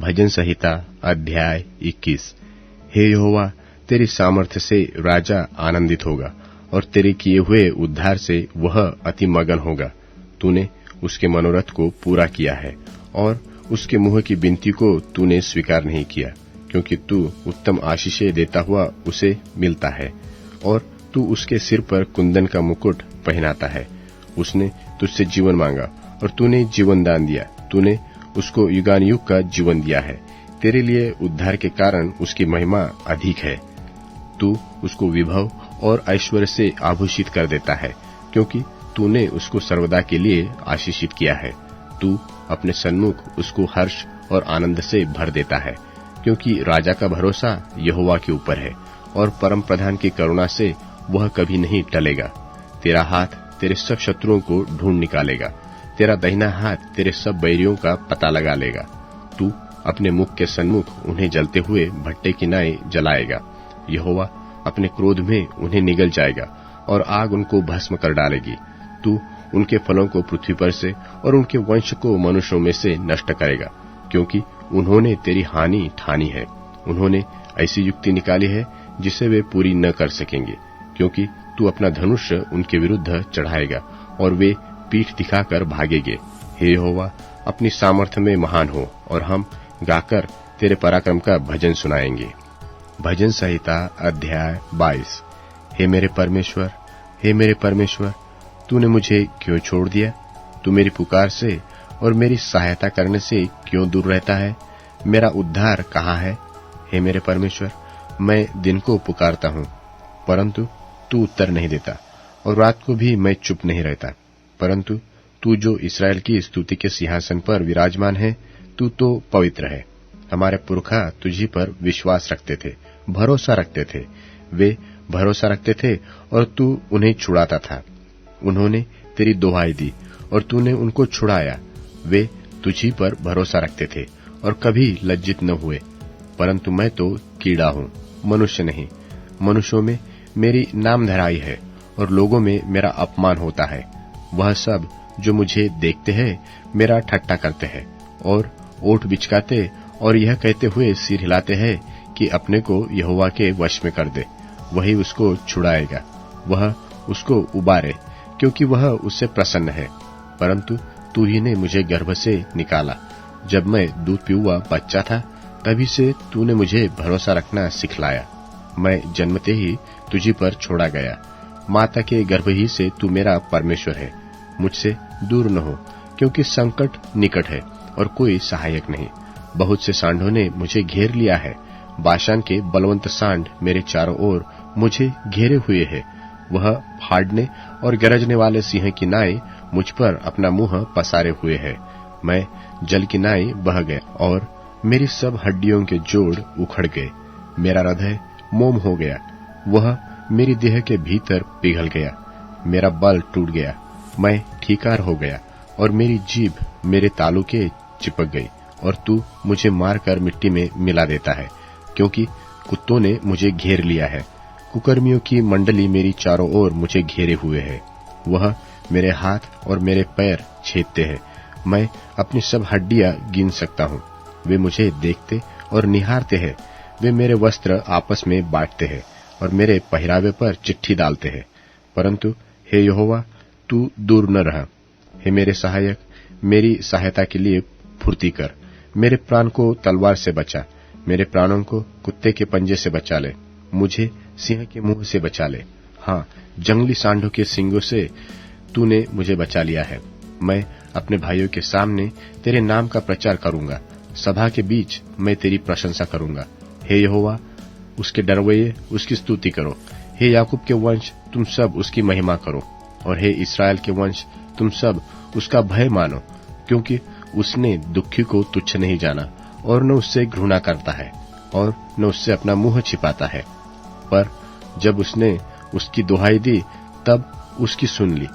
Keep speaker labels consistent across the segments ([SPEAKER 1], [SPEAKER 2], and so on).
[SPEAKER 1] भजन संहिता अध्याय 21। हे यहोवा, तेरी सामर्थ्य से राजा आनंदित होगा और तेरे किए हुए उद्धार से वह अति मगन होगा। तूने उसके मनोरथ को पूरा किया है और उसके मुंह की विनती को तूने स्वीकार नहीं किया, क्योंकि तू उत्तम आशीषें देता हुआ उसे मिलता है और तू उसके सिर पर कुंदन का मुकुट पहनाता है। उसने तुझसे जीवन मांगा और तूने जीवन दान दिया। तूने उसको युगानुयुग का जीवन दिया है। तेरे लिए उद्धार के कारण उसकी महिमा अधिक है। तू उसको विभव और ऐश्वर्य से आभूषित कर देता है, क्योंकि तूने उसको सर्वदा के लिए आशीषित किया है। तू अपने सन्मुख उसको हर्ष और आनंद से भर देता है, क्योंकि राजा का भरोसा यहोवा के ऊपर है और परम प्रधान की करुणा से वह कभी नहीं टलेगा। तेरा हाथ तेरे सब शत्रुओं को ढूंढ निकालेगा, तेरा दाहिना हाथ तेरे सब बैरियों का पता लगा लेगा। तू अपने मुख के सन्मुख उन्हें जलते हुए भट्टे की नाई जलाएगा। यहोवा अपने क्रोध में उन्हें निगल जाएगा और आग उनको भस्म कर डालेगी। तू उनके फलों को पृथ्वी पर से और उनके वंश को मनुष्यों में से नष्ट करेगा, क्योंकि उन्होंने तेरी हानि ठानी है। उन्होंने ऐसी युक्ति निकाली है जिसे वे पूरी न कर सकेंगे, क्योंकि तू अपना धनुष उनके विरुद्ध चढ़ाएगा और वे पीठ दिखाकर भागेंगे। हे यहोवा, अपनी सामर्थ्य में महान हो और हम गाकर तेरे पराक्रम का भजन सुनाएंगे। भजन संहिता अध्याय 22। हे मेरे परमेश्वर, हे मेरे परमेश्वर, तूने मुझे क्यों छोड़ दिया? तू मेरी पुकार से और मेरी सहायता करने से क्यों दूर रहता है? मेरा उद्धार कहाँ है? हे मेरे परमेश्वर, मैं दिन को पुकारता हूँ, परंतु तू उत्तर नहीं देता, और रात को भी मैं चुप नहीं रहता। परंतु तू जो इस्राएल की स्तुति के सिंहासन पर विराजमान है, तू तो पवित्र है। हमारे पुरखा तुझी पर विश्वास रखते थे, भरोसा रखते थे। वे भरोसा रखते थे और तू उन्हें छुड़ाता था। उन्होंने तेरी दुहाई दी और तूने उनको छुड़ाया। वे तुझी पर भरोसा रखते थे और कभी लज्जित न हुए। परंतु मैं तो कीड़ा हूँ, मनुष्य नहीं। मनुष्यों में मेरी नामधराई है और लोगों में मेरा अपमान होता है। वह सब जो मुझे देखते हैं मेरा ठट्ठा करते हैं और ओठ बिचकाते और यह कहते हुए सिर हिलाते हैं कि अपने को यहोवा के वश में कर दे, वही उसको छुड़ाएगा। वह उसको उबारे, क्योंकि वह उससे प्रसन्न है। परंतु तू ही ने मुझे गर्भ से निकाला। जब मैं दूध पियुआ बच्चा था, तभी से तूने मुझे भरोसा रखना सिखलाया। मैं जन्मते ही तुझी पर छोड़ा गया। माता के गर्भ ही से तू मेरा परमेश्वर है। मुझसे दूर न हो, क्योंकि संकट निकट है और कोई सहायक नहीं। बहुत से सांडों ने मुझे घेर लिया है। बाशान के बलवंत सांड मेरे चारों ओर मुझे घेरे हुए है। वह फाड़ने और गरजने वाले सिंह की नाई मुझ पर अपना मुंह पसारे हुए है। मैं जल की नाई बह गया और मेरी सब हड्डियों के जोड़ उखड़ गए। मेरा हृदय मोम हो गया, वह मेरी देह के भीतर पिघल गया। मेरा बल टूट गया, मैं ठीकार हो गया और मेरी जीभ मेरे तालू के चिपक गई। और तू मुझे मारकर मिट्टी में मिला देता है, क्योंकि कुत्तों ने मुझे घेर लिया है। कुकर्मियों की मंडली मेरी चारों ओर मुझे घेरे हुए है। वह मेरे हाथ और मेरे पैर छेदते हैं। मैं अपनी सब हड्डियां गिन सकता हूँ। वे मुझे देखते और निहारते हैं। वे मेरे वस्त्र आपस में बांटते हैं और मेरे पहरावे पर चिट्ठी डालते हैं। परंतु हे यहोवा, तू दूर न रह। हे मेरे सहायक, मेरी सहायता के लिए फुर्ती कर। मेरे प्राण को तलवार से बचा, मेरे प्राणों को कुत्ते के पंजे से बचा ले। मुझे सिंह के मुंह से बचा ले। हाँ, जंगली सांडों के सींगों से तूने मुझे बचा लिया है। मैं अपने भाइयों के सामने तेरे नाम का प्रचार करूंगा। सभा के बीच मैं तेरी प्रशंसा करूंगा। हे यहोवा, उसके डरवैये उसकी स्तुति करो। हे याकूब के वंश, तुम सब उसकी महिमा करो। और हे इस्राएल के वंश, तुम सब उसका भय मानो, क्योंकि उसने दुखी को तुच्छ नहीं जाना और न उससे घृणा करता है और न उससे अपना मुंह छिपाता है। पर जब उसने उसकी दुहाई दी, तब उसकी सुन ली।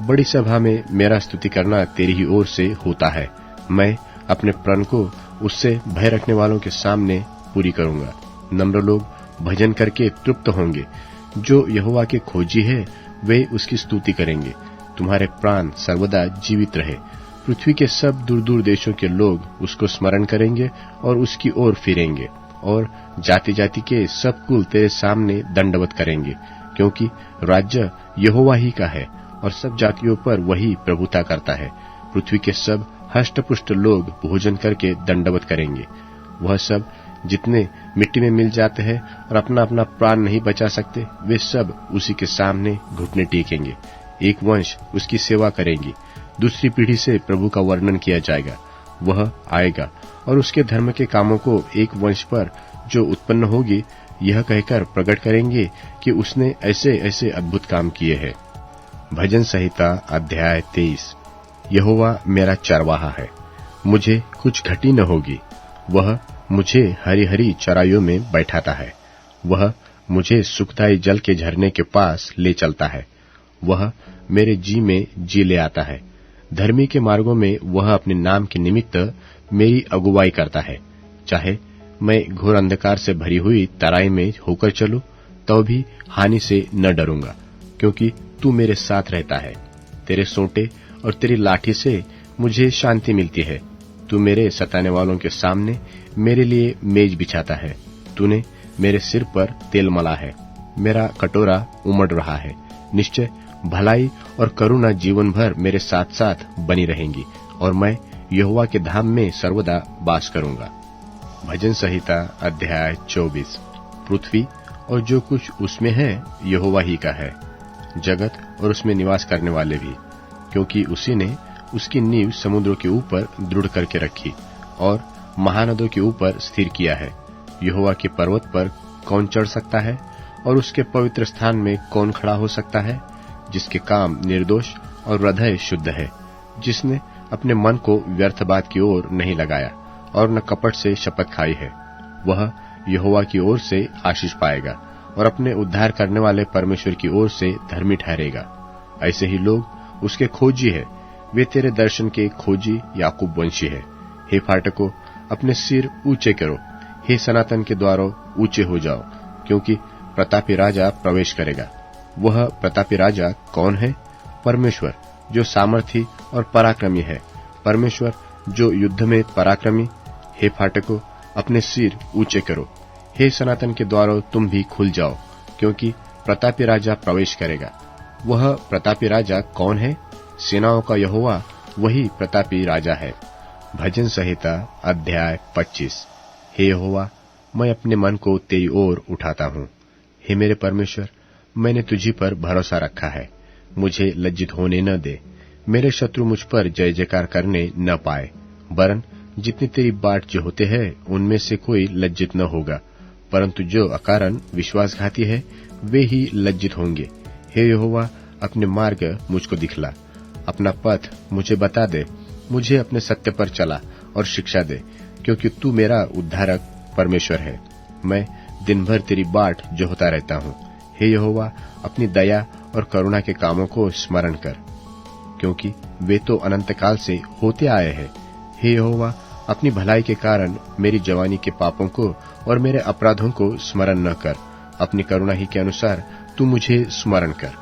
[SPEAKER 1] बड़ी सभा में मेरा स्तुति करना तेरी ही ओर से होता है। मैं अपने प्रण को उससे भय रखने वालों के सामने पूरी करूंगा। नम्र लोग भजन करके तृप्त होंगे। जो यहोवा के खोजी है, वे उसकी स्तुति करेंगे। तुम्हारे प्राण सर्वदा जीवित रहे। पृथ्वी के सब दूर दूर देशों के लोग उसको स्मरण करेंगे और उसकी ओर फिरेंगे, और जाति जाति के सब कुल तेरे सामने दंडवत करेंगे, क्योंकि राज्य यहोवा ही का है और सब जातियों पर वही प्रभुता करता है। पृथ्वी के सब हष्टपुष्ट लोग भोजन करके दंडवत करेंगे। वह सब जितने मिट्टी में मिल जाते हैं और अपना अपना प्राण नहीं बचा सकते, वे सब उसी के सामने घुटने टेकेंगे। एक वंश उसकी सेवा करेंगी, दूसरी पीढ़ी से प्रभु का वर्णन किया जाएगा। वह आएगा और उसके धर्म के कामों को एक वंश पर जो उत्पन्न होगी यह कहकर प्रकट करेंगे कि उसने ऐसे ऐसे अद्भुत काम किए हैं। भजन संहिता अध्याय 23। यहोवा मेरा चरवाहा है, मुझे कुछ घटी न होगी। वह मुझे हरी हरी चराइयों में बैठाता है। वह मुझे सुखदाई जल के झरने के पास ले चलता है। वह मेरे जी में जी ले आता है। धर्मी के मार्गों में वह अपने नाम के निमित्त मेरी अगुवाई करता है। चाहे मैं घोर अंधकार से भरी हुई तराई में होकर चलूं, तो भी हानि से न डरूंगा, क्योंकि तू मेरे साथ रहता है। तेरे सोंटे और तेरी लाठी से मुझे शांति मिलती है। तू मेरे सताने वालों के सामने मेरे लिए मेज बिछाता है। तूने मेरे सिर पर तेल मला है, मेरा कटोरा उमड़ रहा है। निश्चय भलाई और करुणा जीवन भर मेरे साथ साथ बनी रहेंगी, और मैं यहोवा के धाम में सर्वदा वास करूंगा। भजन संहिता अध्याय 24। पृथ्वी और जो कुछ उसमें है यहोवा ही का है, जगत और उसमें निवास करने वाले भी, क्योंकि उसी ने उसकी नींव समुद्रों के ऊपर दृढ़ करके रखी और महानदों के ऊपर स्थिर किया है। यहोवा के पर्वत पर कौन चढ़ सकता है, और उसके पवित्र स्थान में कौन खड़ा हो सकता है? जिसके काम निर्दोष और हृदय शुद्ध है, जिसने अपने मन को व्यर्थ बात की ओर नहीं लगाया और न कपट से शपथ खाई है, वह यहोवा की ओर से आशीष पाएगा और अपने उद्धार करने वाले परमेश्वर की ओर से धर्मी ठहरेगा। ऐसे ही लोग उसके खोजी है, वे तेरे दर्शन के खोजी याकूब वंशी है। हे फाटकों, अपने सिर ऊंचे करो, हे सनातन के द्वारों ऊंचे हो जाओ, क्योंकि प्रतापी राजा प्रवेश करेगा। वह प्रतापी राजा कौन है? परमेश्वर जो सामर्थी और पराक्रमी है, परमेश्वर जो युद्ध में पराक्रमी। हे फाटकों, अपने सिर ऊंचे करो, हे सनातन के द्वारों तुम भी खुल जाओ, क्योंकि प्रतापी राजा प्रवेश करेगा। वह प्रतापी राजा कौन है? सेनाओं का यहोवा वही प्रतापी राजा है। भजन संहिता अध्याय 25। हे यहोवा, मैं अपने मन को तेरी ओर उठाता हूँ। हे मेरे परमेश्वर, मैंने तुझी पर भरोसा रखा है। मुझे लज्जित होने न दे, मेरे शत्रु मुझ पर जय जयकार करने न पाए। वरन जितनी तेरी बाट जो होते हैं उनमें से कोई लज्जित न होगा, परंतु जो अकारण विश्वासघाती है वे ही लज्जित होंगे। हे यहोवा, अपने मार्ग मुझको दिखला, अपना पथ मुझे बता दे। मुझे अपने सत्य पर चला और शिक्षा दे, क्योंकि तू मेरा उद्धारक परमेश्वर है। मैं दिन भर तेरी बाट जो होता रहता हूँ। हे यहोवा, अपनी दया और करुणा के कामों को स्मरण कर, क्योंकि वे तो अनंत काल से होते आए हैं। हे यहोवा, अपनी भलाई के कारण मेरी जवानी के पापों को और मेरे अपराधों को स्मरण न कर। अपनी करुणा ही के अनुसार तू मुझे स्मरण कर।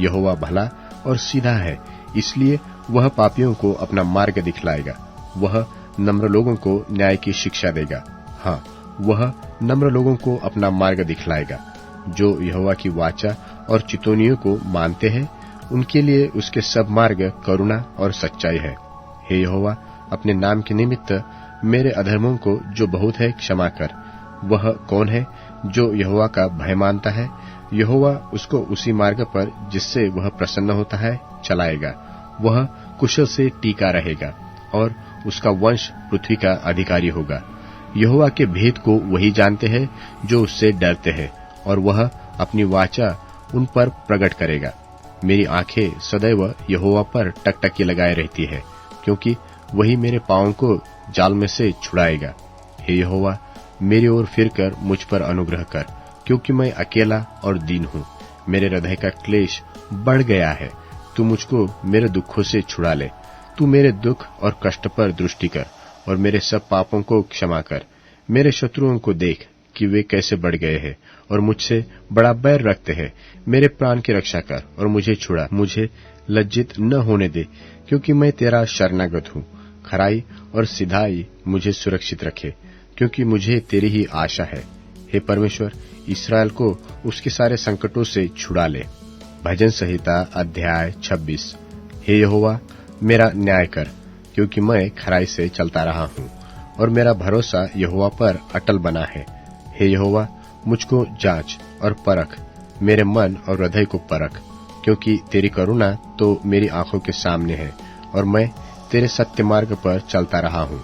[SPEAKER 1] यहोवा भला और सीधा है, इसलिए वह पापियों को अपना मार्ग दिखलाएगा। वह नम्र लोगों को न्याय की शिक्षा देगा। हाँ, वह नम्र लोगों को अपना मार्ग दिखलाएगा। जो यहोवा की वाचा और चितौनियों को मानते हैं, उनके लिए उसके सब मार्ग करुणा और सच्चाई है। हे यहोवा, अपने नाम के निमित्त मेरे अधर्मों को जो बहुत है क्षमा कर। वह कौन है जो यहोवा का भय मानता है? यहोवा उसको उसी मार्ग पर जिससे वह प्रसन्न होता है चलाएगा। वह कुशल से टीका रहेगा और उसका वंश पृथ्वी का अधिकारी होगा। यहोवा के भेद को वही जानते हैं जो उससे डरते हैं, और वह अपनी वाचा उन पर प्रकट करेगा। मेरी आंखें सदैव यहोवा पर टकटकी लगाए रहती है, क्योंकि वही मेरे पांवों को जाल में से छुड़ाएगा। हे यहोवा, मेरी ओर फिरकर मुझ पर अनुग्रह कर, क्योंकि मैं अकेला और दीन हूँ। मेरे हृदय का क्लेश बढ़ गया है। तू मुझको मेरे दुखों से छुड़ा ले। तू मेरे दुख और कष्ट पर दृष्टि कर और मेरे सब पापों को क्षमा कर। मेरे शत्रुओं को देख, कि वे कैसे बढ़ गए हैं और मुझसे बड़ा बैर रखते हैं। मेरे प्राण की रक्षा कर और मुझे छुड़ा, मुझे लज्जित न होने दे, क्योंकि मैं तेरा शरणागत हूँ। खराई और सिधाई मुझे सुरक्षित रखे, क्योंकि मुझे तेरी ही आशा है। हे परमेश्वर, इस्राएल को उसके सारे संकटों से छुड़ा ले। भजन संहिता अध्याय 26। हे यहोवा, मेरा न्याय कर, क्योंकि मैं खराई से चलता रहा हूँ और मेरा भरोसा यहोवा पर अटल बना है। हे यहोवा, मुझको जांच और परख, मेरे मन और हृदय को परख, क्योंकि तेरी करुणा तो मेरी आंखों के सामने है और मैं तेरे सत्य मार्ग पर चलता रहा हूँ।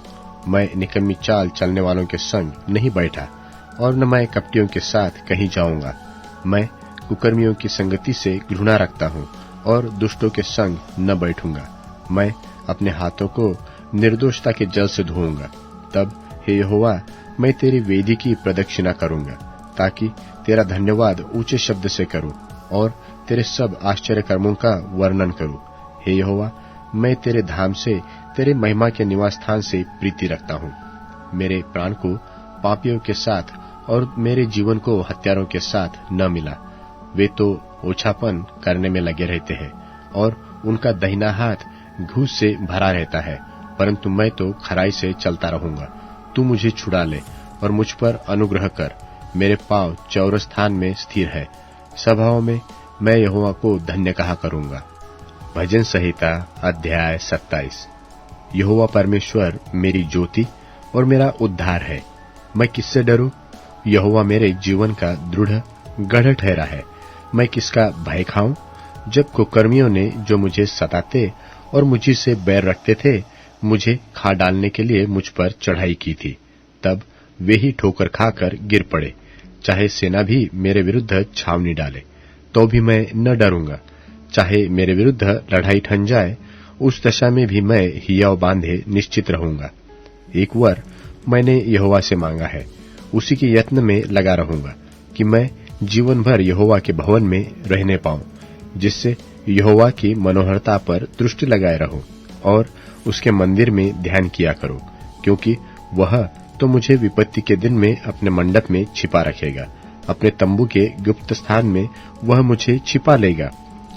[SPEAKER 1] मैं निकम्मी चाल चलने वालों के संग नहीं बैठा और न मैं कपटियों के साथ कहीं जाऊंगा। मैं कुकर्मियों की संगति से घृणा रखता हूँ और दुष्टों के संग न बैठूंगा। मैं अपने हाथों को निर्दोषता के जल से धोऊंगा। तब हे यहोवा, मैं तेरी वेदी की प्रदक्षिणा करूंगा, ताकि तेरा धन्यवाद ऊंचे शब्द से करूं और तेरे सब आश्चर्य कर्मों का वर्णन करूं। हे यहोवा, मैं तेरे धाम से, तेरे महिमा के निवास स्थान से प्रीति रखता हूं। मेरे प्राण को पापियों के साथ और मेरे जीवन को हत्यारों के साथ न मिला। वे तो ओछापन करने में लगे रहते हैं और उनका दाहिना हाथ घूस से भरा रहता है, परंतु मैं तो खराई से चलता रहूंगा। तू मुझे छुड़ा ले और मुझ पर अनुग्रह कर। मेरे पांव चौरस स्थान में स्थिर है, सभाओं में मैं यहोवा को धन्य कहा करूंगा। भजन संहिता अध्याय 27। यहोवा परमेश्वर मेरी ज्योति और मेरा उद्धार है, मैं किससे डरूं? यहोवा मेरे जीवन का दृढ़ गढ़ ठहरा है, मैं किसका भय खाऊं? जब कुकर्मियों ने जो मुझे सताते और मुझी से बैर रखते थे, मुझे खा डालने के लिए मुझ पर चढ़ाई की थी, तब वे ही ठोकर खाकर गिर पड़े। चाहे सेना भी मेरे विरुद्ध छावनी डाले, तो भी मैं न डरूंगा। चाहे मेरे विरुद्ध लड़ाई ठन जाए, उस दशा में भी मैं हियाव बांधे निश्चित रहूंगा। एक वर मैंने यहोवा से मांगा है, उसी के यत्न में लगा रहूंगा कि मैं जीवन भर यहोवा के भवन में रहने पाऊं, जिससे यहोवा की मनोहरता पर दृष्टि लगाए रहूं और उसके मंदिर में ध्यान किया करूं, क्योंकि वह तो मुझे विपत्ति के दिन में अपने मंडप में छिपा रखेगा। अपने तंबू के गुप्त स्थान में वह मुझे छिपा लेगा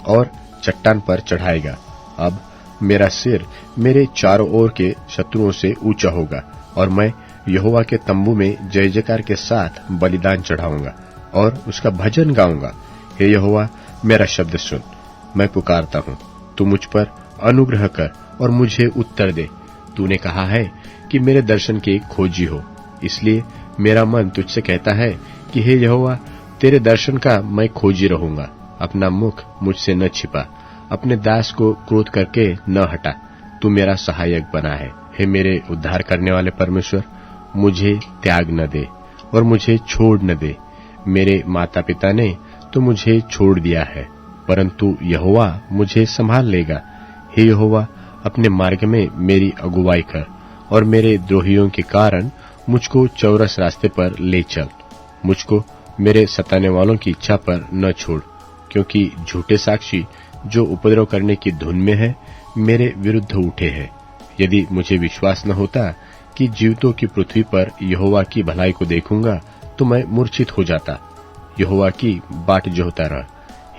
[SPEAKER 1] और चट्टान पर चढ़ाएगा। अब मेरा सिर मेरे चारों ओर के शत्रुओं से ऊंचा होगा और मैं यहोवा के तंबू में जय जयकार के साथ बलिदान चढ़ाऊंगा और उसका भजन गाऊंगा। हे यहोवा, मेरा शब्द सुन, मैं पुकारता हूँ, तू मुझ पर अनुग्रह कर और मुझे उत्तर दे। तूने कहा है कि मेरे दर्शन के खोजी हो, इसलिए मेरा मन तुझसे कहता है कि हे यहोवा, तेरे दर्शन का मैं खोजी रहूंगा। अपना मुख मुझसे न छिपा, अपने दास को क्रोध करके न हटा। तू मेरा सहायक बना है। हे मेरे उद्धार करने वाले परमेश्वर, मुझे त्याग न दे और मुझे छोड़ न दे। मेरे माता पिता ने तो मुझे छोड़ दिया है, परंतु यहोवा मुझे संभाल लेगा। हे यहोवा, अपने मार्ग में मेरी अगुवाई कर और मेरे द्रोहियों के कारण मुझको चौरस रास्ते पर ले चल। मुझको मेरे सताने वालों की इच्छा पर न छोड़, क्योंकि झूठे साक्षी जो उपद्रव करने की धुन में है, मेरे विरुद्ध उठे हैं। यदि मुझे विश्वास न होता कि जीवितों की पृथ्वी पर यहोवा की भलाई को देखूंगा, तो मैं मूर्छित हो जाता। यहोवा की बाट जोहता रह,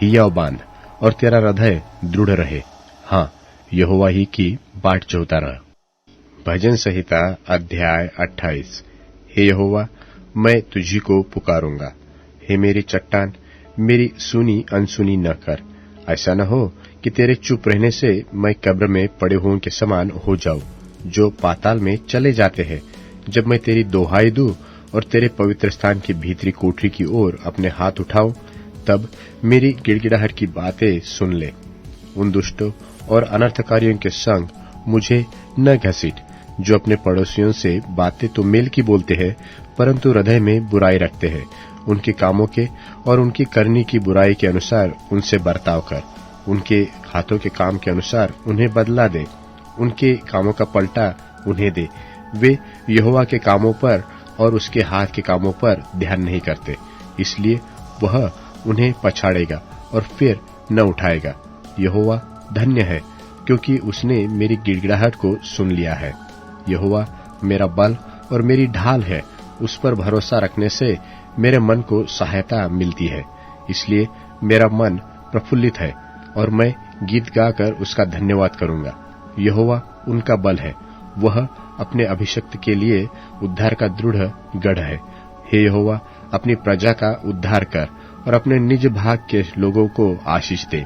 [SPEAKER 1] हियाव बांध और तेरा हृदय दृढ़ रहे। हाँ, यहोवा ही की बाट जोहता रह। भजन संहिता अध्याय 28। हे यहोवा, मैं तुझी को पुकारूंगा। हे मेरी चट्टान, मेरी सुनी अनसुनी न कर। ऐसा न हो कि तेरे चुप रहने से मैं कब्र में पड़े हुओं के समान हो जाऊं, जो पाताल में चले जाते हैं। जब मैं तेरी दोहाई दूं और तेरे पवित्र स्थान की भीतरी कोठरी की ओर अपने हाथ उठाऊं, तब मेरी गिड़गिड़ाहट की बातें सुन ले। उन दुष्टों और अनर्थकारियों के संग मुझे न घसीट, जो अपने पड़ोसियों से बातें तो मेल की बोलते हैं, परंतु हृदय में बुराई रखते हैं। उनके कामों के और उनकी करनी की बुराई के अनुसार उनसे बर्ताव कर। उनके हाथों के काम के अनुसार उन्हें बदला दे। उनके कामों का पलटा उन्हें दे। वे यहोवा के कामों पर और उसके हाथ के कामों पर ध्यान नहीं करते, इसलिए वह उन्हें पछाड़ेगा और फिर न उठाएगा। यहोवा धन्य है, क्योंकि उसने मेरी गिड़गिड़ाहट को सुन लिया है। यहोवा मेरा बल और मेरी ढाल है उस पर भरोसा रखने से मेरे मन को सहायता मिलती है। इसलिए मेरा मन प्रफुल्लित है और मैं गीत गाकर उसका धन्यवाद करूंगा। यहोवा उनका बल है, वह अपने अभिषिक्त के लिए उद्धार का दृढ़ गढ़ है। हे यहोवा, अपनी प्रजा का उद्धार कर और अपने निज भाग के लोगों को आशीष दे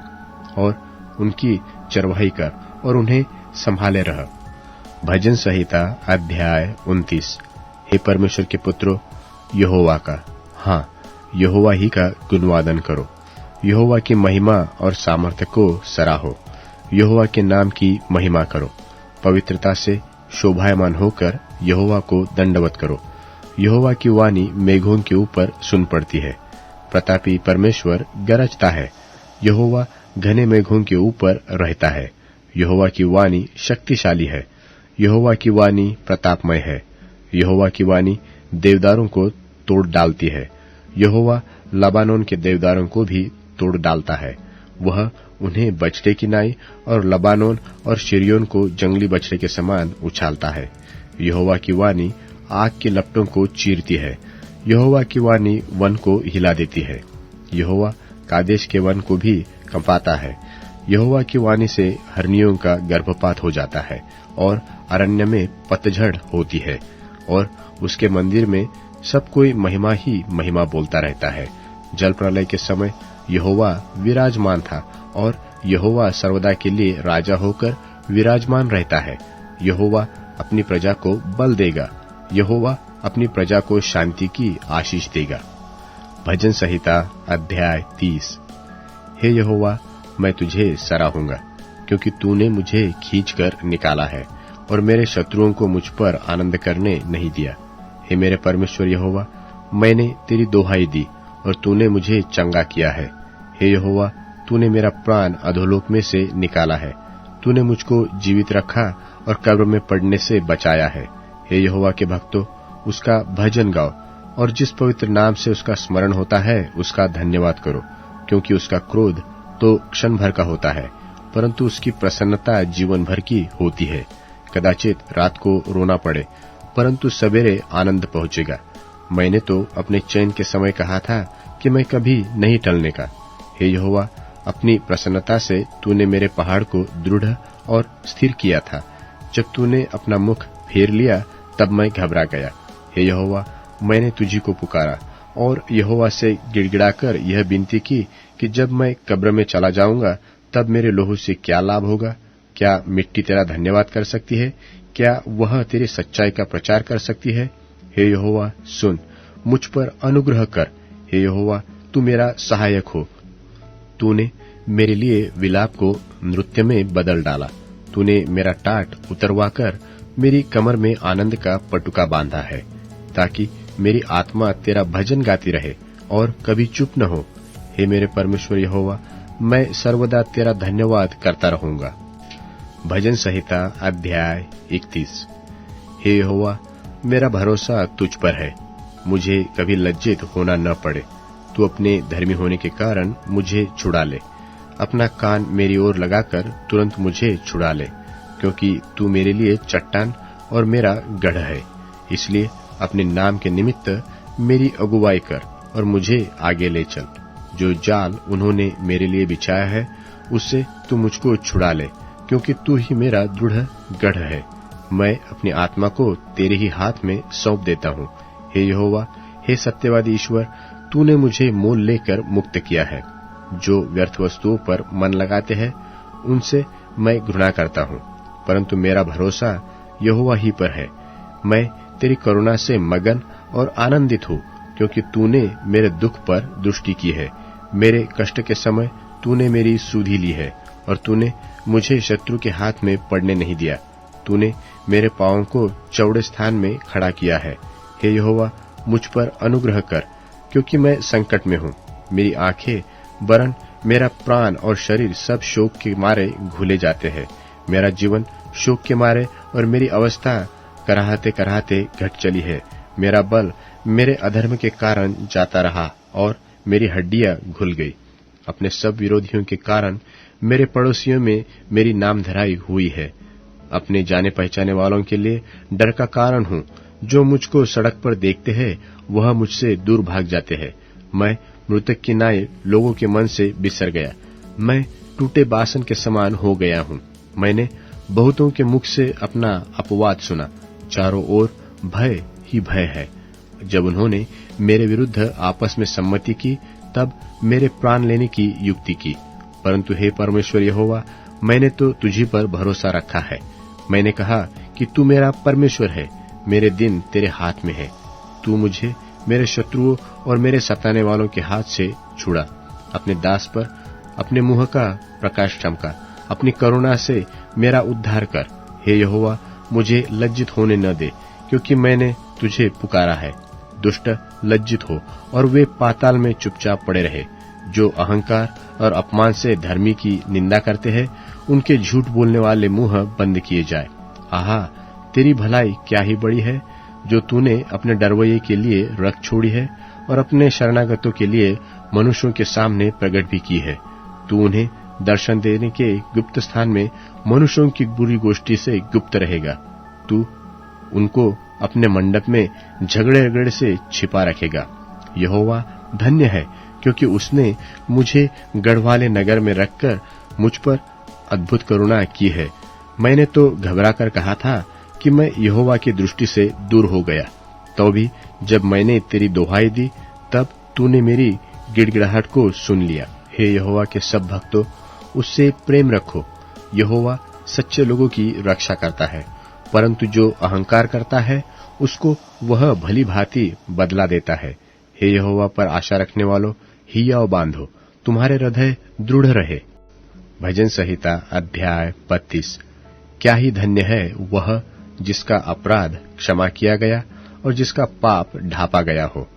[SPEAKER 1] और उनकी चरवाही कर और उन्हें संभाले रह। भजन संहिता अध्याय 29। हे परमेश्वर के पुत्रों, यहोवा का, हाँ, यहोवा ही का गुणवादन करो। यहोवा की महिमा और सामर्थ्य को सराहो। यहोवा के नाम की महिमा करो। पवित्रता से शोभायमान होकर यहोवा को दंडवत करो। यहोवा की वाणी मेघों के ऊपर सुन पड़ती है। प्रतापी परमेश्वर गरजता है। यहोवा घने मेघों के ऊपर रहता है। यहोवा की वाणी शक्तिशाली है। यहोवा की वाणी प्रतापमय है। यहोवा की वाणी देवदारों को तोड़ डालती है। यहोवा लबानोन के देवदारों को भी तोड़ डालता है। वह उन्हें बछड़े की नाई और लबानोन और शिरियोन को जंगली बछड़े के समान उछालता है। यहोवा की वाणी आग के लपटों को चीरती है। यहोवा की वाणी वन को हिला देती है। यहोवा कादेश के वन को भी कंपाता है। यहोवा की वाणी से हरनियों का गर्भपात हो जाता है और अरण्य में पतझड़ होती है और उसके मंदिर में सब कोई महिमा ही महिमा बोलता रहता है। जल प्रलय के समय यहोवा विराजमान था और यहोवा सर्वदा के लिए राजा होकर विराजमान रहता है। यहोवा अपनी प्रजा को बल देगा। यहोवा अपनी प्रजा को शांति की आशीष देगा। भजन संहिता अध्याय 30। हे यहोवा, मैं तुझे सराहूंगा, क्योंकि तूने मुझे खींचकर निकाला है और मेरे शत्रुओं को मुझ पर आनंद करने नहीं दिया। हे मेरे परमेश्वर यहोवा, मैंने तेरी दोहाई दी और तूने मुझे चंगा किया है। हे यहोवा, तूने मेरा प्राण अधोलोक में से निकाला है। तूने मुझको जीवित रखा और कब्र में पड़ने से बचाया है। हे यहोवा के भक्तों, उसका भजन गाओ और जिस पवित्र नाम से उसका स्मरण होता है उसका धन्यवाद करो, क्योंकि उसका क्रोध तो क्षण भर का होता है, परंतु उसकी प्रसन्नता जीवन भर की होती है। कदाचित रात को रोना पड़े, परंतु सवेरे आनंद पहुंचेगा। मैंने तो अपने चैन के समय कहा था कि मैं कभी नहीं टलने का। हे यहोवा, अपनी प्रसन्नता से तूने मेरे पहाड़ को दृढ़ और स्थिर किया था। जब तूने अपना मुख फेर लिया तब मैं घबरा गया। हे यहोवा, मैंने तुझी को पुकारा और यहोवा से गिड़गिड़ाकर यह विनती की कि जब मैं कब्र में चला जाऊंगा तब मेरे लोहू से क्या लाभ होगा? क्या मिट्टी तेरा धन्यवाद कर सकती है? क्या वह तेरी सच्चाई का प्रचार कर सकती है? हे यहोवा, सुन, मुझ पर अनुग्रह कर। हे यहोवा, तू मेरा सहायक हो। तूने मेरे लिए विलाप को नृत्य में बदल डाला। तूने मेरा टाट उतरवाकर मेरी कमर में आनंद का पटुका बांधा है, ताकि मेरी आत्मा तेरा भजन गाती रहे और कभी चुप न हो। हे मेरे परमेश्वर यहोवा, मैं सर्वदा तेरा धन्यवाद करता रहूंगा। भजन संहिता अध्याय 31। हे यहोवा, मेरा भरोसा तुझ पर है, मुझे कभी लज्जित होना न पड़े। तू अपने धर्मी होने के कारण मुझे छुड़ा ले। अपना कान मेरी ओर लगाकर तुरंत मुझे छुड़ा ले, क्योंकि तू मेरे लिए चट्टान और मेरा गढ़ है। इसलिए अपने नाम के निमित्त मेरी अगुवाई कर और मुझे आगे ले चल। जो जाल उन्होंने मेरे लिए बिछाया है उससे तू मुझको छुड़ा ले, क्योंकि तू ही मेरा दृढ़ गढ़ है। मैं अपनी आत्मा को तेरे ही हाथ में सौंप देता हूँ। हे यहोवा, हे सत्यवादी ईश्वर, तूने मुझे मोल लेकर मुक्त किया है। जो व्यर्थ वस्तुओं पर मन लगाते हैं उनसे मैं घृणा करता हूँ, परंतु मेरा भरोसा यहोवा ही पर है। मैं तेरी करुणा से मगन और आनंदित हूँ, क्योंकि तूने मेरे दुख पर दृष्टि की है। मेरे कष्ट के समय तूने मेरी सुधि ली है और तूने मुझे शत्रु के हाथ में पड़ने नहीं दिया। तूने मेरे पांवों को चौड़े स्थान में खड़ा किया है। हे यहोवा, मुझ पर अनुग्रह कर, क्योंकि मैं संकट में हूँ। मेरी आंखें वरन मेरा प्राण और शरीर सब शोक के मारे घुले जाते हैं। मेरा जीवन शोक के मारे और मेरी अवस्था कराहते कराहते घट चली है। मेरा बल मेरे अधर्म के कारण जाता रहा और मेरी हड्डियां घुल गई। अपने सब विरोधियों के कारण मेरे पड़ोसियों में मेरी नामधराई हुई है। अपने जाने पहचाने वालों के लिए डर का कारण हूँ। जो मुझको सड़क पर देखते हैं वह मुझसे दूर भाग जाते हैं। मैं मृतक की नाई लोगों के मन से बिसर गया। मैं टूटे बासन के समान हो गया हूँ। मैंने बहुतों के मुख से अपना अपवाद सुना। चारों ओर भय ही भय है। जब उन्होंने मेरे विरुद्ध आपस में सम्मति की तब मेरे प्राण लेने की युक्ति की। परंतु हे परमेश्वर यहोवा, मैंने तो तुझी पर भरोसा रखा है। मैंने कहा कि तू मेरा परमेश्वर है, मेरे दिन तेरे हाथ में है। तू मुझे मेरे शत्रुओं और मेरे सताने वालों के हाथ से छुड़ा। अपने दास पर अपने मुंह का प्रकाश चमका। अपनी करुणा से मेरा उद्धार कर। हे यहोवा, मुझे लज्जित होने न दे, क्योंकि मैंने तुझे पुकारा है। दुष्ट लज्जित हो और वे पाताल में चुपचाप पड़े रहे। जो अहंकार और अपमान से धर्मी की निंदा करते हैं, उनके झूठ बोलने वाले मुंह बंद किए जाए। आहा, तेरी भलाई क्या ही बड़ी है, जो तूने अपने डरवैये के लिए रख छोड़ी है और अपने शरणागतों के लिए मनुष्यों के सामने प्रकट भी की है। तू उन्हें दर्शन देने के गुप्त स्थान में मनुष्यों की बुरी गोष्ठी से गुप्त रहेगा। तू उनको अपने मंडप में झगड़े से छिपा रखेगा। यहोवा धन्य है, क्योंकि उसने मुझे गढ़वाले नगर में रखकर मुझ पर अद्भुत करुणा की है। मैंने तो घबरा कर कहा था कि मैं यहोवा की दृष्टि से दूर हो गया। तो भी जब मैंने तेरी दोहाई दी तब तूने मेरी गिड़गिड़ाहट को सुन लिया। हे यहोवा के सब भक्तों, उससे प्रेम रखो। यहोवा सच्चे लोगों की रक्षा करता है, परंतु जो अहंकार करता है उसको वह भली भांति बदला देता है। हे यहोवा पर आशा रखने वालों, हियाव बांधो, तुम्हारे हृदय दृढ़ रहे। भजन संहिता अध्याय 32। क्या ही धन्य है वह जिसका अपराध क्षमा किया गया और जिसका पाप ढांपा गया हो।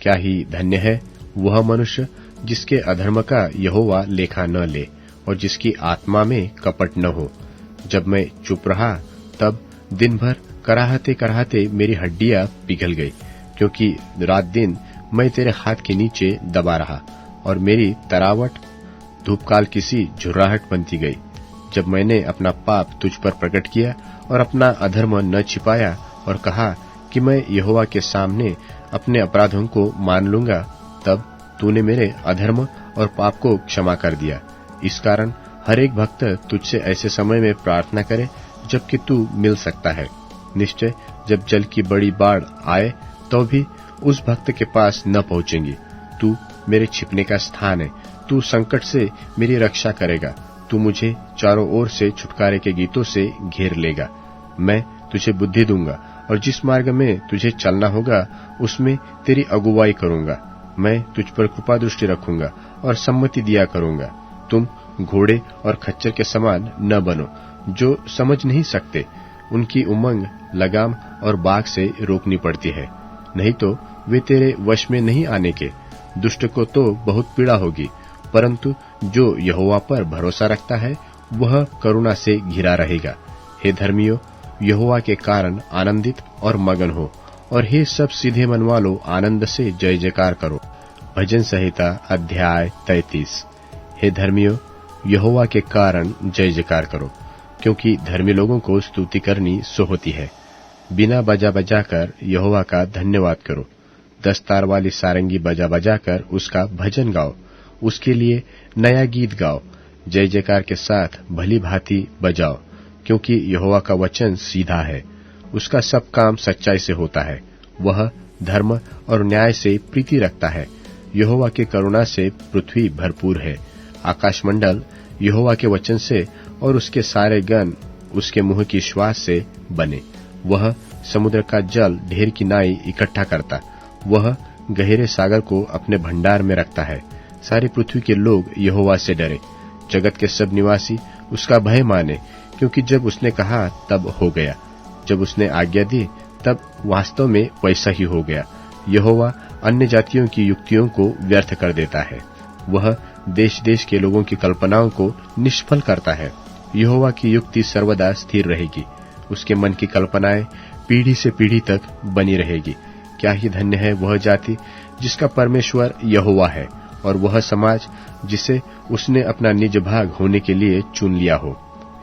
[SPEAKER 1] क्या ही धन्य है वह मनुष्य जिसके अधर्म का यहोवा लेखा न ले और जिसकी आत्मा में कपट न हो। जब मैं चुप रहा तब दिन भर कराहते कराहते मेरी हड्डियां पिघल गई, क्योंकि रात दिन मैं तेरे हाथ के नीचे दबा रहा और मेरी तरावट धूपकाल किसी झुर्राहट बनती गई। जब मैंने अपना पाप तुझ पर प्रकट किया और अपना अधर्म न छिपाया और कहा कि मैं यहोवा के सामने अपने अपराधों को मान लूंगा, तब तूने मेरे अधर्म और पाप को क्षमा कर दिया। इस कारण हर एक भक्त तुझसे ऐसे समय में प्रार्थना करे जबकि तू मिल सकता है। निश्चय जब जल की बड़ी बाढ़ आए तो भी उस भक्त के पास न पहुंचेंगी। तू मेरे छिपने का स्थान है। तू संकट से मेरी रक्षा करेगा। तू मुझे चारों ओर से छुटकारे के गीतों से घेर लेगा। मैं तुझे बुद्धि दूंगा और जिस मार्ग में तुझे चलना होगा उसमें तेरी अगुवाई करूंगा। मैं तुझ पर कृपा दृष्टि रखूंगा और सम्मति दिया करूंगा। तुम घोड़े और खच्चर के समान न बनो, जो समझ नहीं सकते। उनकी उमंग लगाम और बाग से रोकनी पड़ती है, नहीं तो वे तेरे वश में नहीं आने के। दुष्ट को तो बहुत पीड़ा होगी, परंतु जो यहोवा पर भरोसा रखता है वह करुणा से घिरा रहेगा। हे धर्मियों, यहोवा के कारण आनंदित और मगन हो, और हे सब सीधे मन वालों, आनंद से जय जयकार करो। भजन संहिता अध्याय 33। हे धर्मियों, यहोवा के कारण जय जयकार करो, क्योंकि धर्मी लोगों को स्तुति करनी सो होती है। बिना बजा बजाकर यहोवा का धन्यवाद करो। 10 तार वाली सारंगी बजा बजाकर उसका भजन गाओ। उसके लिए नया गीत गाओ। जय जयकार के साथ भली भांति बजाओ, क्योंकि यहोवा का वचन सीधा है। उसका सब काम सच्चाई से होता है। वह धर्म और न्याय से प्रीति रखता है। यहोवा के करुणा से पृथ्वी भरपूर है। आकाशमंडल यहोवा के वचन से और उसके सारे गण उसके मुंह की श्वास से बने। वह समुद्र का जल ढेर की नाई इकट्ठा करता। वह गहरे सागर को अपने भंडार में रखता है। सारी पृथ्वी के लोग यहोवा से डरे। जगत के सब निवासी उसका भय माने, क्योंकि जब उसने कहा तब हो गया। जब उसने आज्ञा दी तब वास्तव में वैसा ही हो गया। यहोवा अन्य जातियों की युक्तियों को व्यर्थ कर देता है। वह देश देश के लोगों की कल्पनाओं को निष्फल करता है। यहोवा की युक्ति सर्वदा स्थिर रहेगी। उसके मन की कल्पनाएं पीढ़ी से पीढ़ी तक बनी रहेगी। क्या ही धन्य है वह जाति जिसका परमेश्वर यहोवा है, और वह समाज जिसे उसने अपना निज भाग होने के लिए चुन लिया हो।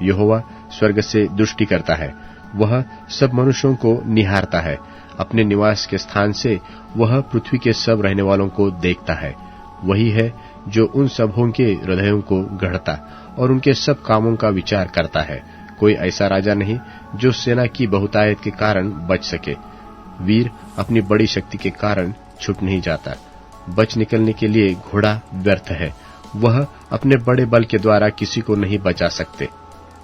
[SPEAKER 1] यहोवा स्वर्ग से दृष्टि करता है। वह सब मनुष्यों को निहारता है। अपने निवास के स्थान से वह पृथ्वी के सब रहने वालों को देखता है। वही है जो उन सबों के हृदयों को गढ़ता और उनके सब कामों का विचार करता है। कोई ऐसा राजा नहीं जो सेना की बहुतायत के कारण बच सके। वीर अपनी बड़ी शक्ति के कारण छूट नहीं जाता। बच निकलने के लिए घोड़ा व्यर्थ है। वह अपने बड़े बल के द्वारा किसी को नहीं बचा सकते।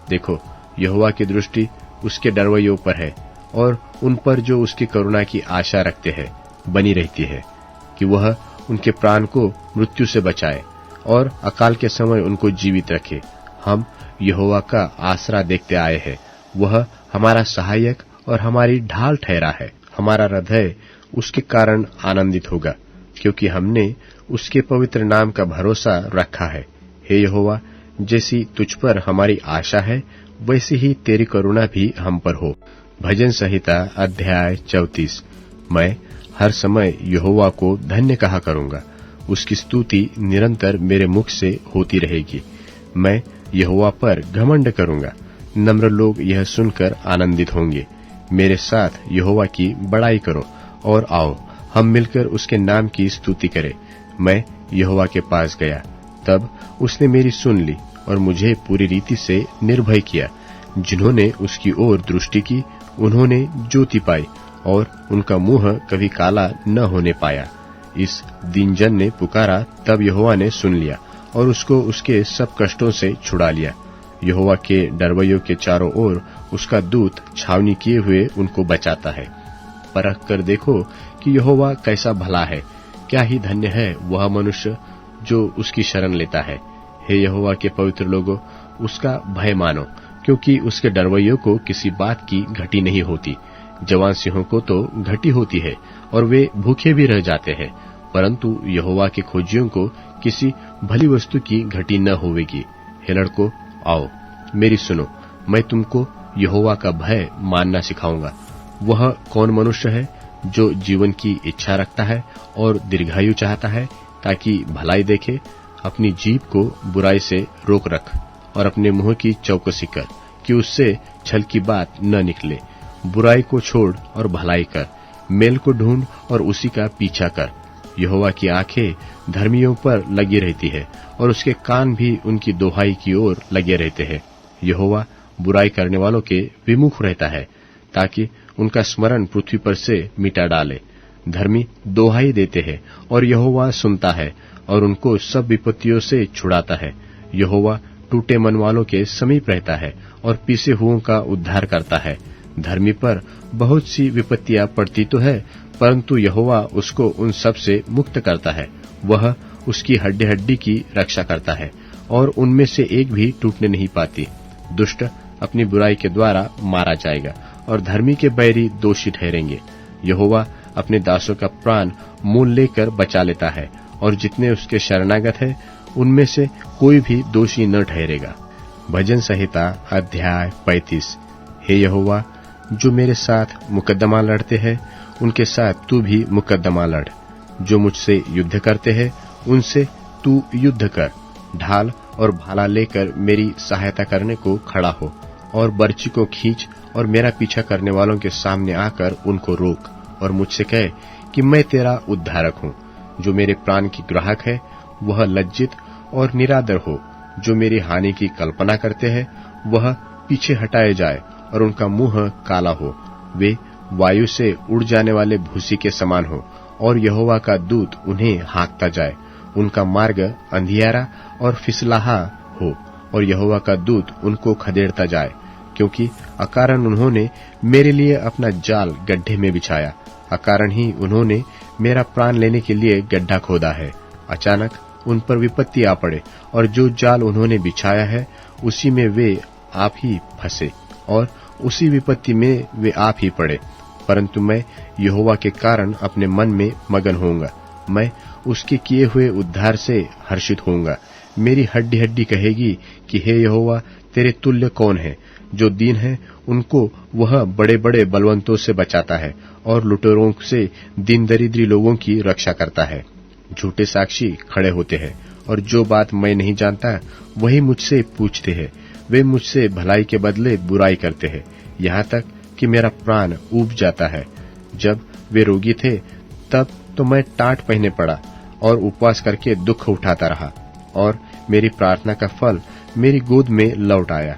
[SPEAKER 1] देखो, यहोवा की दृष्टि उसके डरवैयों पर है और उन पर जो उसकी करुणा की आशा रखते हैं बनी रहती है, कि वह उनके प्राण को मृत्यु से बचाए और अकाल के समय उनको जीवित रखे। हम यहोवा का आसरा देखते आए हैं। वह हमारा सहायक और हमारी ढाल ठहरा है। हमारा हृदय उसके कारण आनंदित होगा, क्योंकि हमने उसके पवित्र नाम का भरोसा रखा है। हे यहोवा, जैसी तुझ पर हमारी आशा है, वैसी ही तेरी करुणा भी हम पर हो। भजन संहिता अध्याय 34। मैं हर समय यहोवा को धन्य कहा करूंगा। उसकी स्तुति निरंतर मेरे मुख से होती रहेगी। मैं यहोवा पर घमंड करूंगा। नम्र लोग यह सुनकर आनंदित होंगे। मेरे साथ यहोवा की बड़ाई करो और आओ, हम मिलकर उसके नाम की स्तुति करें। मैं यहोवा के पास गया, तब उसने मेरी सुन ली और मुझे पूरी रीति से निर्भय किया। जिन्होंने उसकी ओर दृष्टि की, उन्होंने ज्योति पाई और उनका मुंह कभी काला न होने पाया। इस दीनजन ने पुकारा, तब यहोवा ने सुन लिया और उसको उसके सब कष्टों से छुड़ा लिया। यहोवा के डरवैयों के चारों ओर उसका दूत छावनी किए हुए उनको बचाता है। परख कर देखो कि यहोवा कैसा भला है। क्या ही धन्य है वह मनुष्य जो उसकी शरण लेता है। हे यहोवा के पवित्र लोगों, उसका भय मानो, क्योंकि उसके डरवैयों को किसी बात की घटी नहीं होती। जवान सिंहों को तो घटी होती है और वे भूखे भी रह जाते हैं, परंतु यहोवा के खोजियों को किसी भली वस्तु की घटी न होवेगी। हे लड़कों, आओ, मेरी सुनो। मैं तुमको यहोवा का भय मानना सिखाऊंगा। वह कौन मनुष्य है जो जीवन की इच्छा रखता है और दीर्घायु चाहता है, ताकि भलाई देखे। अपनी जीभ को बुराई से रोक रख और अपने मुंह की चौकसी कर, कि उससे छल की बात न निकले। बुराई को छोड़ और भलाई कर, मेल को ढूंढ और उसी का पीछा कर। यहोवा की आंखें धर्मियों पर लगी रहती है और उसके कान भी उनकी दोहाई की ओर लगे रहते हैं। यहोवा बुराई करने वालों के विमुख रहता है, ताकि उनका स्मरण पृथ्वी पर से मिटा डाले। धर्मी दोहाई देते हैं और यहोवा सुनता है और उनको सब विपत्तियों से छुड़ाता है। यहोवा टूटे मन वालों के समीप रहता है और पीसे हुओं का उद्धार करता है। धर्मी पर बहुत सी विपत्तियां पड़ती तो है, परंतु यहोवा उसको उन सब से मुक्त करता है। वह उसकी हड्डी हड्डी की रक्षा करता है और उनमें से एक भी टूटने नहीं पाती। दुष्ट अपनी बुराई के द्वारा मारा जाएगा और धर्मी के बैरी दोषी ठहरेंगे। यहोवा अपने दासों का प्राण मोल लेकर बचा लेता है और जितने उसके शरणागत है, उनमें से कोई भी दोषी न ठहरेगा। भजन संहिता अध्याय 35। हे यहोवा, जो मेरे साथ मुकद्दमा लड़ते हैं, उनके साथ तू भी मुकद्दमा लड़। जो मुझसे युद्ध करते हैं, उनसे तू युद्ध कर। ढाल और भाला लेकर मेरी सहायता करने को खड़ा हो और बर्छी को खींच और मेरा पीछा करने वालों के सामने आकर उनको रोक और मुझसे कहे कि मैं तेरा उद्धारक हूँ। जो मेरे प्राण की ग्राहक है, वह लज्जित और निरादर हो। जो मेरी हानि की कल्पना करते हैं, वह पीछे हटाए जाए और उनका मुंह काला हो। वे वायु से उड़ जाने वाले भूसी के समान हो और यहोवा का दूत उन्हें हाँकता जाए। उनका मार्ग अंधियारा और फिसलाहा हो और यहोवा का दूत उनको खदेड़ता जाए, क्योंकि अकारण उन्होंने मेरे लिए अपना जाल गड्ढे में बिछाया। अकारण ही उन्होंने मेरा प्राण लेने के लिए गड्ढा खोदा है। अचानक उन पर विपत्ति आ पड़े और जो जाल उन्होंने बिछाया है, उसी में वे आप ही फंसे और उसी विपत्ति में वे आप ही पड़े। परंतु मैं यहोवा के कारण अपने मन में मगन होऊंगा। मैं उसके किए हुए उद्धार से हर्षित होऊंगा। मेरी हड्डी हड्डी कहेगी कि हे यहोवा, तेरे तुल्य कौन है। जो दीन है, उनको वह बड़े बड़े बलवंतों से बचाता है और लुटेरों से दीन दरिद्री लोगों की रक्षा करता है। झूठे साक्षी खड़े होते हैं और जो बात मैं नहीं जानता, वही मुझसे पूछते हैं। वे मुझसे भलाई के बदले बुराई करते हैं, यहाँ तक कि मेरा प्राण ऊब जाता है। जब वे रोगी थे तब तो मैं टाट पहने पड़ा और उपवास करके दुख उठाता रहा, और मेरी प्रार्थना का फल मेरी गोद में लौट आया।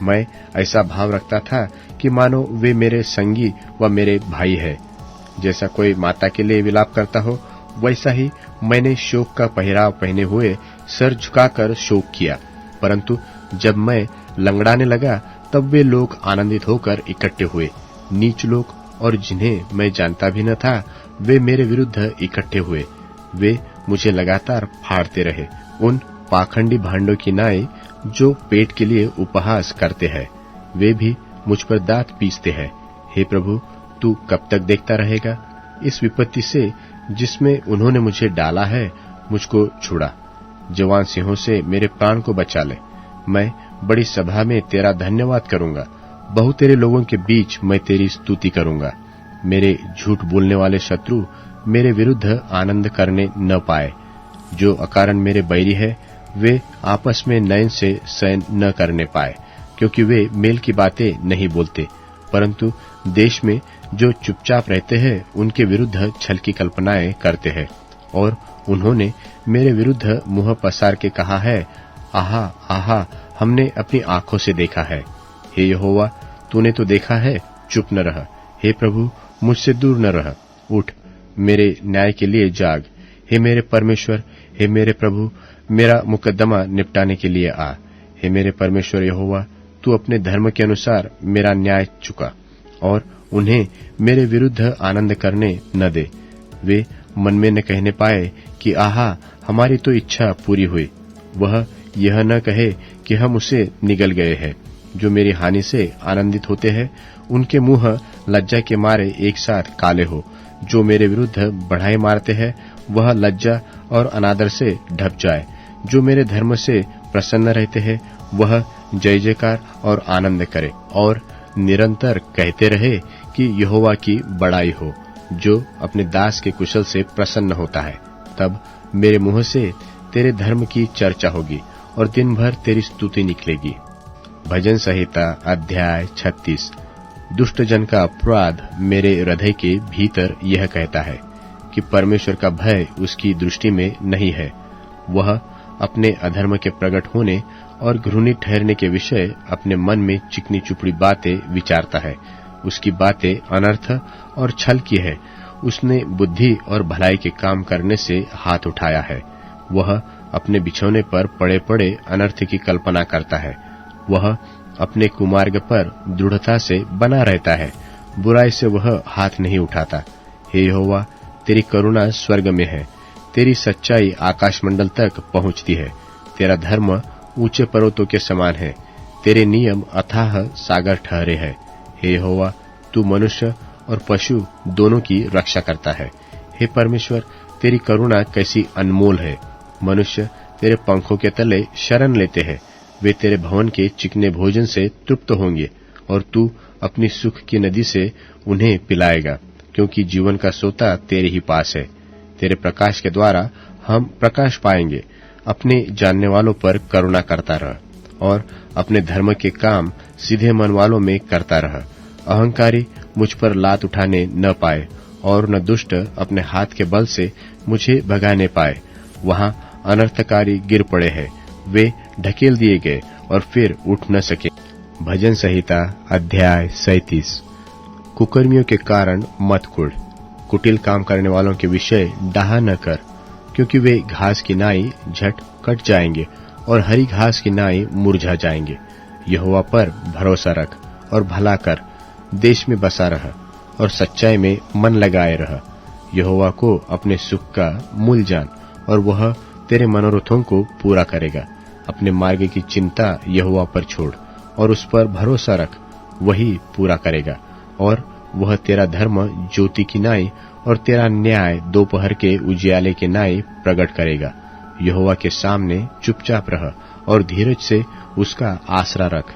[SPEAKER 1] मैं ऐसा भाव रखता था कि मानो वे मेरे संगी व मेरे भाई है। जैसा कोई माता के लिए विलाप करता हो, वैसा ही मैंने शोक का पहराव पहने हुए सर झुकाकर शोक किया। परंतु जब मैं लंगड़ाने लगा तब वे लोग आनंदित होकर इकट्ठे हुए। नीच लोग और जिन्हें मैं जानता भी न था, वे मेरे विरुद्ध इकट्ठे हुए। वे मुझे लगातार फाड़ते रहे, उन पाखंडी भांडों की नाई जो पेट के लिए उपहास करते हैं। वे भी मुझ पर दांत पीसते हैं। हे प्रभु, तू कब तक देखता रहेगा? इस विपत्ति से जिसमें उन्होंने मुझे डाला है, मुझको छुड़ा। जवान सिंहों से मेरे प्राण को बचा ले। मैं बड़ी सभा में तेरा धन्यवाद करूंगा, बहुतेरे लोगों के बीच मैं तेरी स्तुति करूंगा। मेरे झूठ बोलने वाले शत्रु मेरे विरुद्ध आनंद करने न पाए। जो अकारण मेरे बैरी है, वे आपस में नयन से शयन न करने पाए, क्योंकि वे मेल की बातें नहीं बोलते। परंतु देश में जो चुपचाप रहते हैं, उनके विरुद्ध छल की कल्पनाएं करते हैं। और उन्होंने मेरे विरुद्ध मुंह पसार के कहा है, आहा आहा, हमने अपनी आंखों से देखा है। हे यहोवा, तूने तो देखा है, चुप न रह। हे प्रभु, मुझसे दूर न रह। उठ, मेरे न्याय के लिए जाग। हे मेरे परमेश्वर, हे मेरे प्रभु, मेरा मुकद्दमा निपटाने के लिए आ। हे मेरे परमेश्वर यहोवा, तू अपने धर्म के अनुसार मेरा न्याय चुका और उन्हें मेरे विरुद्ध आनंद करने न दे। वे मन में न कहने पाए कि आहा, हमारी तो इच्छा पूरी हुई। वह यह न कहे कि हम उसे निगल गए हैं। जो मेरी हानि से आनंदित होते हैं, उनके मुंह लज्जा के मारे एक साथ काले हो। जो मेरे विरुद्ध बढ़ाई मारते हैं, वह लज्जा और अनादर से ढप जाए। जो मेरे धर्म से प्रसन्न रहते हैं, वह जय जयकार और आनंद करे और निरंतर कहते रहे कि यहोवा की बड़ाई हो। जो अपने दास के कुशल से प्रसन्न होता है, तब मेरे मुंह से तेरे धर्म की चर्चा होगी और दिन भर तेरी स्तुति निकलेगी। भजन संहिता अध्याय 36। दुष्ट जन का अपराध मेरे हृदय के भीतर यह कहता है कि परमेश्वर का भय उसकी दृष्टि में नहीं है। वह अपने अधर्म के प्रकट होने और घृणित ठहरने के विषय अपने मन में चिकनी चुपड़ी बातें विचारता है। उसकी बातें अनर्थ और छल की है। उसने बुद्धि और भलाई के काम करने से हाथ उठाया है। वह अपने बिछौने पर पड़े पड़े अनर्थ की कल्पना करता है। वह अपने कुमार्ग पर दृढ़ता से बना रहता है। बुराई से वह हाथ नहीं उठाता। हे यहोवा, तेरी करुणा स्वर्ग में है, तेरी सच्चाई आकाशमंडल तक पहुंचती है। तेरा धर्म ऊंचे पर्वतों के समान है, तेरे नियम अथाह सागर ठहरे है। हे यहोवा, तू मनुष्य और पशु दोनों की रक्षा करता है। हे परमेश्वर, तेरी करुणा कैसी अनमोल है। मनुष्य तेरे पंखों के तले शरण लेते हैं। वे तेरे भवन के चिकने भोजन से तृप्त होंगे और तू अपनी सुख की नदी से उन्हें पिलाएगा, क्योंकि जीवन का सोता तेरे ही पास है। तेरे प्रकाश के द्वारा हम प्रकाश पाएंगे। अपने जानने वालों पर करुणा करता रह और अपने धर्म के काम सीधे मन वालों में करता रह। अहंकारी मुझ पर लात उठाने न पाए और न दुष्ट अपने हाथ के बल से मुझे भगाने पाए। वहां अनर्थकारी गिर पड़े हैं, वे ढकेल दिए गए और फिर उठ न सके। भजन संहिता अध्याय 37। कुकर्मियों के कारण मत कुढ़, कुटिल काम करने वालों के विषय डाहा न कर, क्योंकि वे घास की नाई झट कट जाएंगे और हरी घास की नाई मुरझा जाएंगे। यहोवा पर भरोसा रख और भला कर, देश में बसा रह और सच्चाई में मन लगाए रह। यहोवा को अपने सुख का मूल जान और वह तेरे मनोरथों को पूरा करेगा। अपने मार्ग की चिंता यहोवा पर छोड़ और उस पर भरोसा रख, वही पूरा करेगा। और वह तेरा धर्म ज्योति की नाई और तेरा न्याय दोपहर के उजियाले के नाई प्रकट करेगा। यहोवा के सामने चुपचाप रह और धीरज से उसका आसरा रख।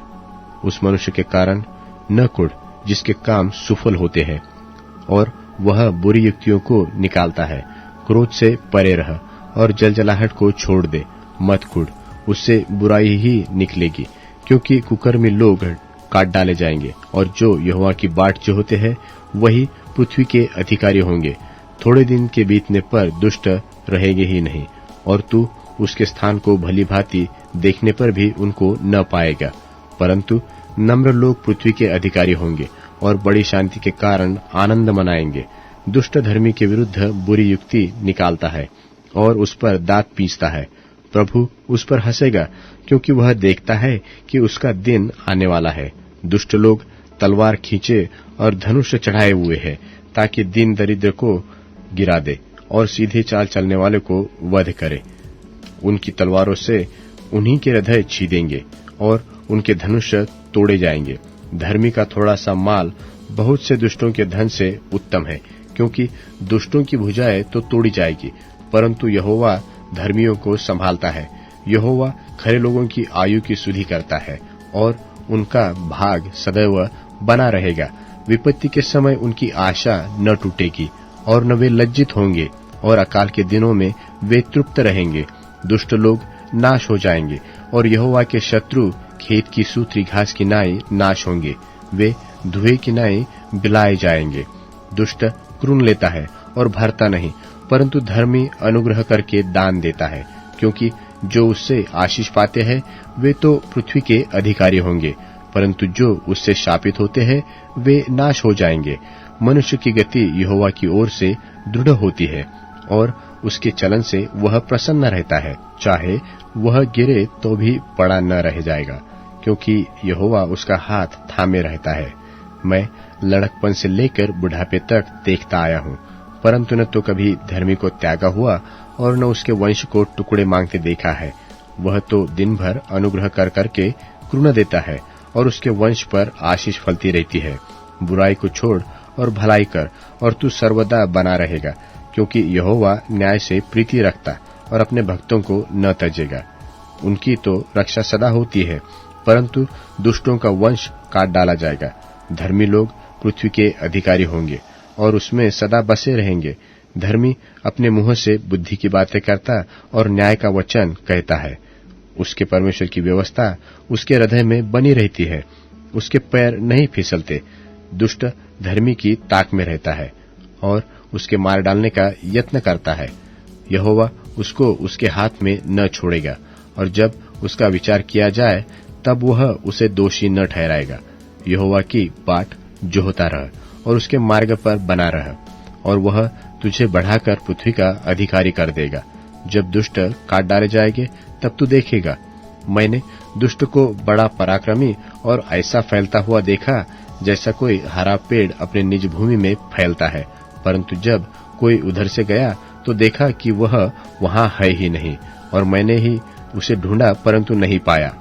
[SPEAKER 1] उस मनुष्य के कारण न कुढ़ जिसके काम सुफल होते हैं और वह बुरी युक्तियों को निकालता है। क्रोध से परे रह और जलजलाहट को छोड़ दे। मत कुढ़, उससे बुराई ही निकलेगी, क्योंकि कुकर्मी लोग काट डाले जाएंगे और जो यहोवा की बाट जोहते हैं वही पृथ्वी के अधिकारी होंगे। थोड़े दिन के बीतने पर दुष्ट रहेंगे ही नहीं, और तू उसके स्थान को भली भांति देखने पर भी उनको न पाएगा। परंतु नम्र लोग पृथ्वी के अधिकारी होंगे और बड़ी शांति के कारण आनंद मनाएंगे। दुष्ट धर्मी के विरुद्ध बुरी युक्ति निकालता है और उस पर दांत पीसता है। प्रभु उस पर हंसेगा, क्योंकि वह देखता है कि उसका दिन आने वाला है। दुष्ट लोग तलवार खींचे और धनुष चढ़ाए हुए हैं, ताकि दीन दरिद्र को गिरा दे और सीधे चाल चलने वाले को वध करे। उनकी तलवारों से उन्हीं के हृदय छीदेंगे और उनके धनुष तोड़े जाएंगे। धर्मी का थोड़ा सा माल बहुत से दुष्टों के धन से उत्तम है, क्योंकि दुष्टों की भुजाएं तो तोड़ी जाएगी, परंतु यहोवा धर्मियों को संभालता है। यहोवा खरे लोगों की आयु की सुधि करता है और उनका भाग सदैव बना रहेगा। विपत्ति के समय उनकी आशा न टूटेगी और न वे लज्जित होंगे, और अकाल के दिनों में वे तृप्त रहेंगे। दुष्ट लोग नाश हो जाएंगे और यहोवा के शत्रु खेत की सूत्री घास की नाई नाश होंगे। वे धुएं की नाई बिलाए जाएंगे। दुष्ट क्रून लेता है और भरता नहीं, परंतु धर्मी अनुग्रह करके दान देता है, क्योंकि जो उससे आशीष पाते हैं वे तो पृथ्वी के अधिकारी होंगे, परंतु जो उससे शापित होते हैं वे नाश हो जाएंगे। मनुष्य की गति यहोवा की ओर से दृढ़ होती है और उसके चलन से वह प्रसन्न रहता है। चाहे वह गिरे तो भी पड़ा न रह जाएगा, क्योंकि यहोवा उसका हाथ थामे रहता है। मैं लड़कपन से लेकर बुढ़ापे तक देखता आया हूँ, परंतु न तो कभी धर्मी को त्यागा हुआ और न उसके वंश को टुकड़े मांगते देखा है। वह तो दिन भर अनुग्रह कर करके क्रुण देता है और उसके वंश पर आशीष फलती रहती है। बुराई को छोड़ और भलाई कर और तू सर्वदा बना रहेगा, क्योंकि यहोवा न्याय से प्रीति रखता और अपने भक्तों को न तजेगा। उनकी तो रक्षा सदा होती है, परंतु दुष्टों का वंश काट डाला जाएगा। धर्मी लोग पृथ्वी के अधिकारी होंगे और उसमें सदा बसे रहेंगे। धर्मी अपने मुंह से बुद्धि की बातें करता और न्याय का वचन कहता है। उसके परमेश्वर की व्यवस्था उसके हृदय में बनी रहती है, उसके पैर नहीं फिसलते। दुष्ट धर्मी की ताक में रहता है और उसके मार डालने का यत्न करता है। यहोवा उसको उसके हाथ में न छोड़ेगा, और जब उसका विचार किया जाए तब वह उसे दोषी न ठहराएगा। यहोवा की बाट जोहता रह और उसके मार्ग पर बना रह, और वह तुझे बढ़ाकर पृथ्वी का अधिकारी कर देगा। जब दुष्ट काट डाले जाएंगे तब तू देखेगा। मैंने दुष्ट को बड़ा पराक्रमी और ऐसा फैलता हुआ देखा, जैसा कोई हरा पेड़ अपने निज भूमि में फैलता है, परंतु जब कोई उधर से गया तो देखा कि वह वहां है ही नहीं, और मैंने ही उसे ढूंढा परंतु नहीं पाया।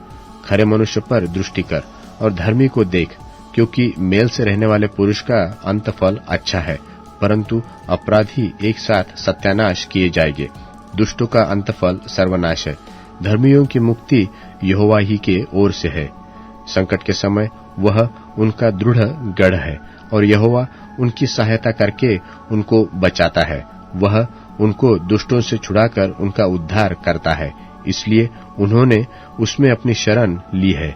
[SPEAKER 1] खरे मनुष्य पर दृष्टि कर और धर्मी को देख, क्योंकि मेल से रहने वाले पुरुष का अंतफल अच्छा है, परंतु अपराधी एक साथ सत्यानाश किए जाएंगे। दुष्टों का अंतफल सर्वनाश है, धर्मियों की मुक्ति यहोवा ही के ओर से है। संकट के समय वह उनका दृढ़ गढ़ है, और यहोवा उनकी सहायता करके उनको बचाता है। वह उनको दुष्टों से छुड़ाकर उनका उद्धार करता है, इसलिए उन्होंने उसमें अपनी शरण ली है।